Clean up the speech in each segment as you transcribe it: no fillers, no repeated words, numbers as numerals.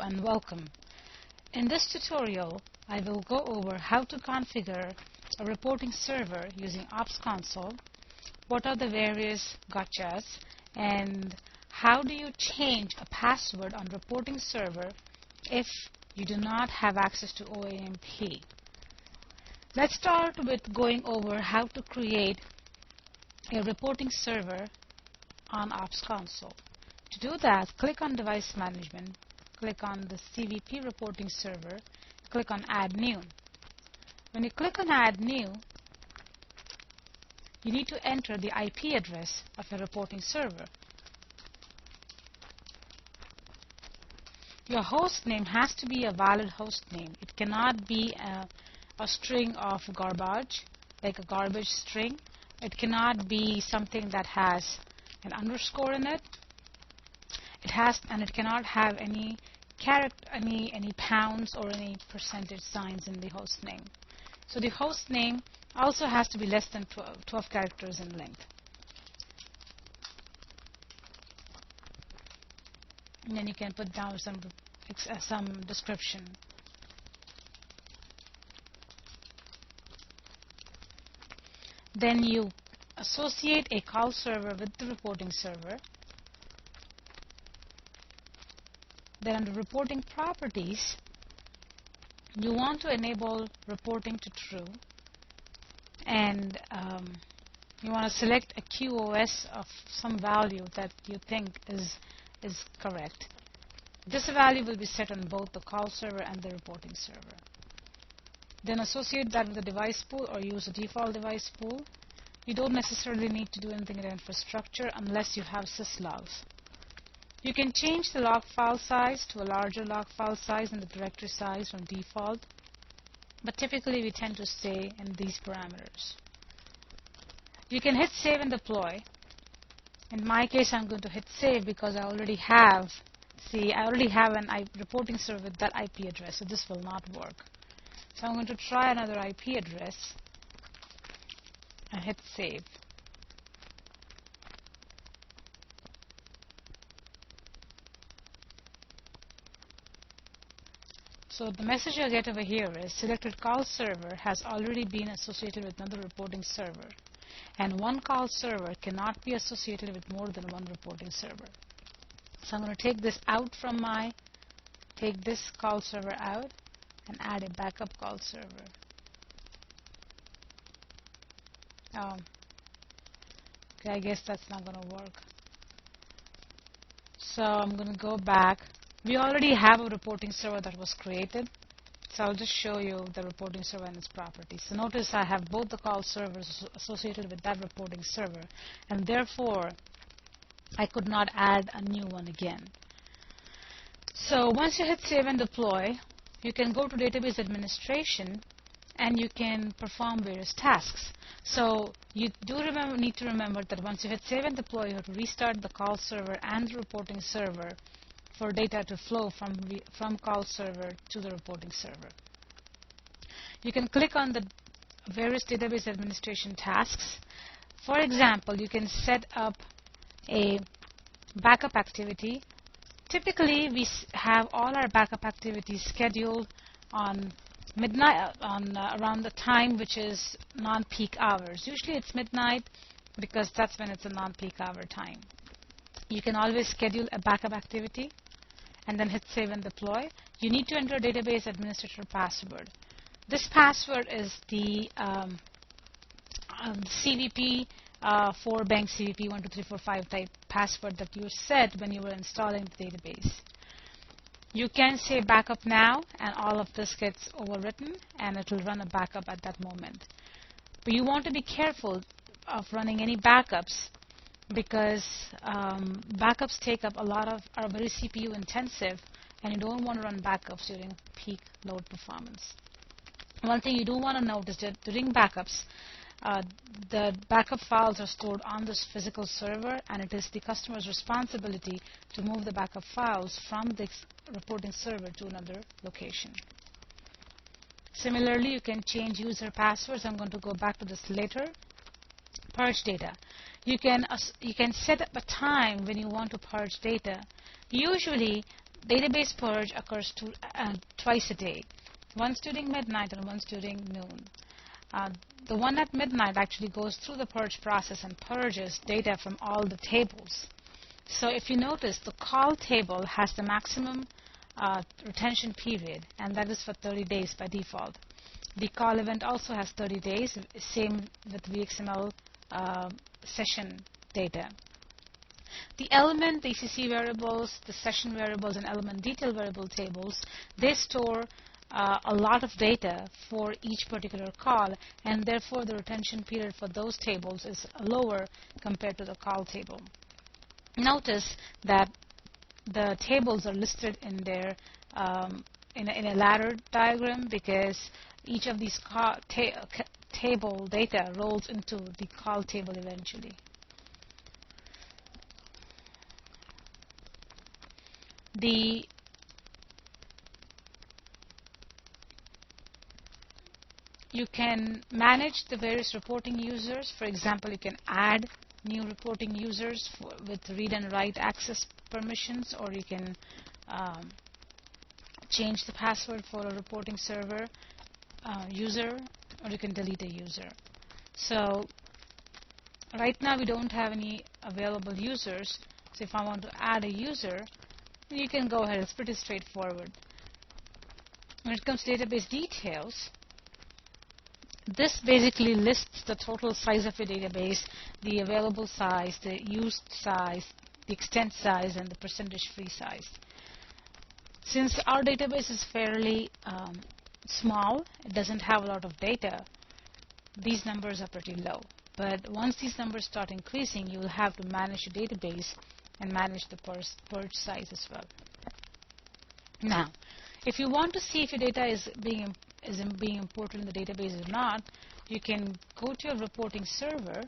and welcome. In this tutorial, I will go over how to configure a reporting server using Ops Console, what are the various gotchas, and how do you change a password on reporting server if you do not have access to OAMP. Let's start with going over how to create a reporting server on Ops Console. To do that, click on Device Management, click on the CVP Reporting Server, click on Add New. When you click on Add New, you need to enter the IP address of your reporting server. Your host name has to be a valid host name. It cannot be a string of garbage, like a garbage string. It cannot be something that has an underscore in it. It cannot have any character, any pounds or any percentage signs in the host name. So the host name also has to be less than 12 characters in length. And then you can put down some description. Then you associate a call server with the reporting server. Then under reporting properties, you want to enable reporting to true, and you want to select a QoS of some value that you think is correct. This value will be set on both the call server and the reporting server. Then associate that with the device pool or use a default device pool. You don't necessarily need to do anything in infrastructure unless you have syslogs. You can change the log file size to a larger log file size and the directory size from default, but typically we tend to stay in these parameters. You can hit save and deploy. In my case, I'm going to hit save because I already have an reporting server with that IP address, so this will not work. So I'm going to try another IP address and hit save. So the message I get over here is selected call server has already been associated with another reporting server, and one call server cannot be associated with more than one reporting server. So I'm going to take this call server out and add a backup call server. Okay, I guess that's not going to work. So I'm going to go back. We already have a reporting server that was created, so I'll just show you the reporting server and its properties. So notice I have both the call servers associated with that reporting server, and therefore I could not add a new one again. So once you hit save and deploy, you can go to database administration and you can perform various tasks. So you need to remember that once you hit save and deploy, you have to restart the call server and the reporting server for data to flow from call server to the reporting server. You can click on the various database administration tasks. For example, you can set up a backup activity. Typically, we have all our backup activities scheduled on midnight, around the time which is non-peak hours. Usually it's midnight because that's when it's a non-peak hour time. You can always schedule a backup activity and then hit save and deploy. You need to enter a database administrator password. This password is the CVP 4 bank CVP 12345 type password that you set when you were installing the database. You can say backup now, and all of this gets overwritten, and it will run a backup at that moment. But you want to be careful of running any backups because backups take up are very CPU intensive, and you don't want to run backups during peak load performance. One thing you do want to note is that during backups, the backup files are stored on this physical server, and it is the customer's responsibility to move the backup files from the reporting server to another location. Similarly, you can change user passwords. I'm going to go back to this later. Purge data. You can set up a time when you want to purge data. Usually, database purge occurs twice a day, once during midnight and once during noon. The one at midnight actually goes through the purge process and purges data from all the tables. So if you notice, the call table has the maximum retention period, and that is for 30 days by default. The call event also has 30 days, same with VXML session data. The element, the ECC variables, the session variables, and element detail variable tables, they store a lot of data for each particular call, and therefore the retention period for those tables is lower compared to the call table. Notice that the tables are listed in their in a ladder diagram because each of these table data rolls into the call table eventually. You can manage the various reporting users. For example, you can add new reporting users with read and write access permissions, or you can change the password for a reporting server user, or you can delete a user. So right now we don't have any available users, so if I want to add a user, you can go ahead. It's pretty straightforward. When it comes to database details, this basically lists the total size of your database, the available size, the used size, the extent size, and the percentage free size. Since our database is fairly small, it doesn't have a lot of data, these numbers are pretty low. But once these numbers start increasing, you will have to manage your database and manage the purge size as well. Now, if you want to see if your data is being imported in the database or not, you can go to your reporting server.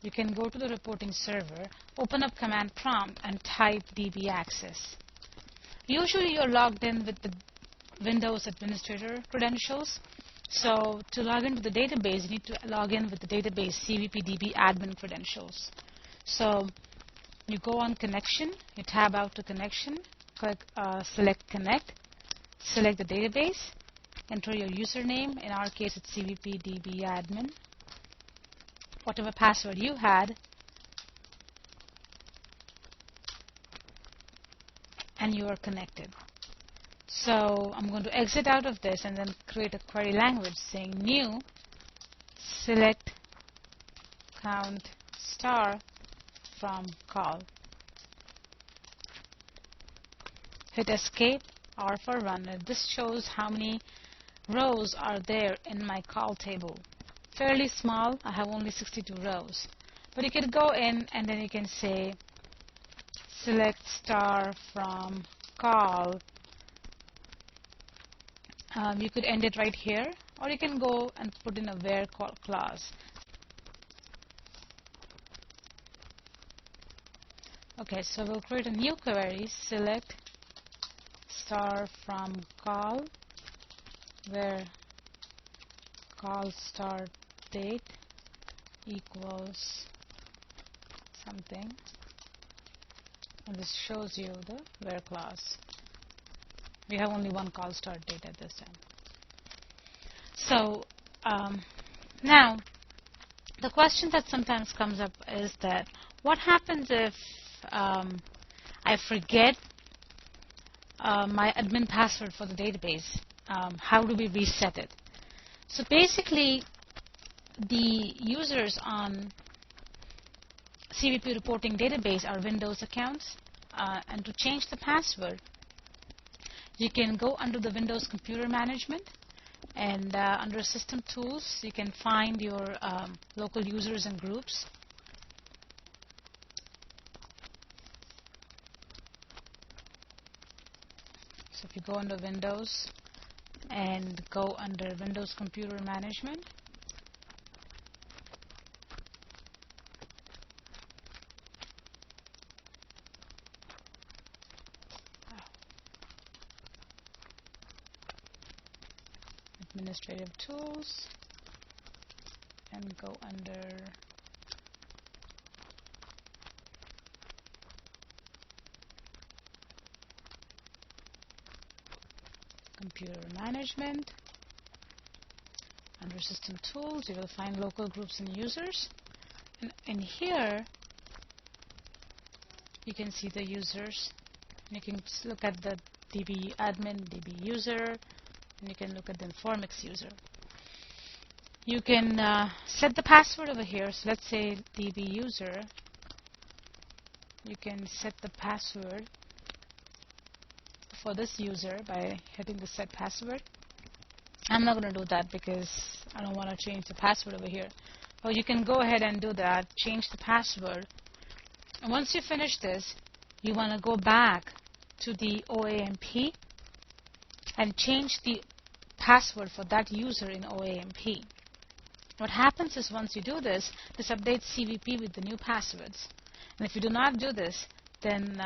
You can go to the reporting server, open up command prompt, and type db access. Usually you're logged in with the Windows administrator credentials. So to log into the database, you need to log in with the database CVPDB admin credentials. So you go on connection, you tab out to connection, click select connect, select the database, enter your username. In our case, it's CVPDB admin. Whatever password you had, and you are connected. So I'm going to exit out of this and then create a query language saying new select count star from call. Hit escape, R for run, and this shows how many rows are there in my call table. Fairly small, I have only 62 rows. But you could go in and then you can say select star from call. You could end it right here, or you can go and put in a where clause. Okay, so we'll create a new query, select star from call, where call start date equals something, and this shows you the where clause. We have only one call start date at this time. So now the question that sometimes comes up is that what happens if I forget my admin password for the database? How do we reset it? So basically, the users on CVP reporting database are Windows accounts, and to change the password, you can go under the Windows Computer Management, and under System Tools, you can find your local users and groups. So if you go under Windows and go under Windows Computer Management, Administrative Tools, and go under computer management. Under system tools, you will find local groups and users. And in here, you can see the users. And you can look at the DB admin, DB user, and you can look at the Informix user. You can set the password over here. So let's say DB user. You can set the password for this user by hitting the set password. I'm not going to do that because I don't want to change the password over here. Well, you can go ahead and do that, change the password. And once you finish this, you want to go back to the OAMP and change the password for that user in OAMP. What happens is once you do this, this updates CVP with the new passwords. And if you do not do this, then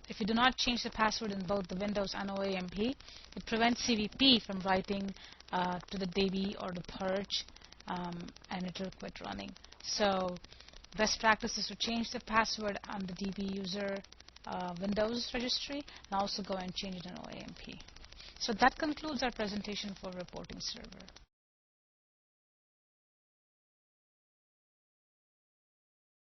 if you do not change the password in both the Windows and OAMP, it prevents CVP from writing to the DB or the purge, and it will quit running. So best practice is to change the password on the DB user Windows registry and also go and change it in OAMP. So that concludes our presentation for reporting server.